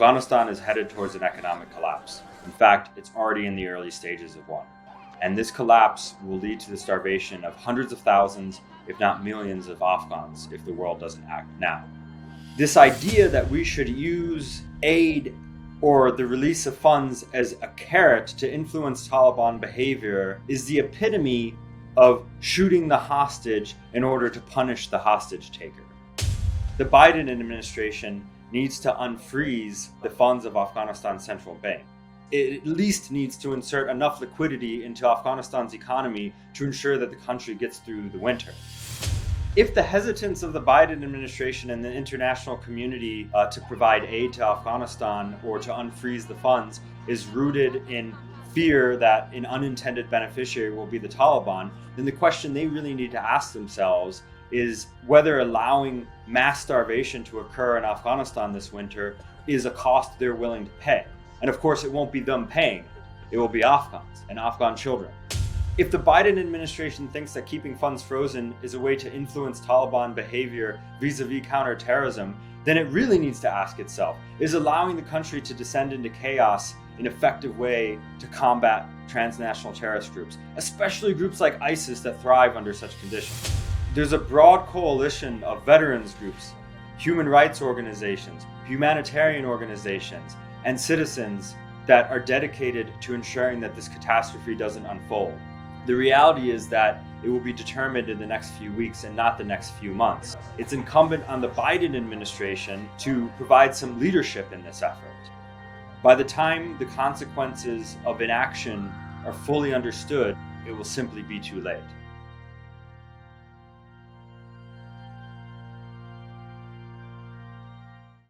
Afghanistan is headed towards an economic collapse. In fact, it's already in the early stages of one. And this collapse will lead to the starvation of hundreds of thousands, if not millions of Afghans if the world doesn't act now. This idea that we should use aid or the release of funds as a carrot to influence Taliban behavior is the epitome of shooting the hostage in order to punish the hostage taker. The Biden administration needs to unfreeze the funds of Afghanistan's central bank. It at least needs to insert enough liquidity into Afghanistan's economy to ensure that the country gets through the winter. If the hesitance of the Biden administration and the international community to provide aid to Afghanistan or to unfreeze the funds is rooted in fear that an unintended beneficiary will be the Taliban, then the question they really need to ask themselves is whether allowing mass starvation to occur in Afghanistan this winter is a cost they're willing to pay. And of course, it won't be them paying. It will be Afghans and Afghan children. If the Biden administration thinks that keeping funds frozen is a way to influence Taliban behavior vis-a-vis counterterrorism, then it really needs to ask itself, is allowing the country to descend into chaos an effective way to combat transnational terrorist groups, especially groups like ISIS that thrive under such conditions? There's a broad coalition of veterans groups, human rights organizations, humanitarian organizations, and citizens that are dedicated to ensuring that this catastrophe doesn't unfold. The reality is that it will be determined in the next few weeks and not the next few months. It's incumbent on the Biden administration to provide some leadership in this effort. By the time the consequences of inaction are fully understood, it will simply be too late.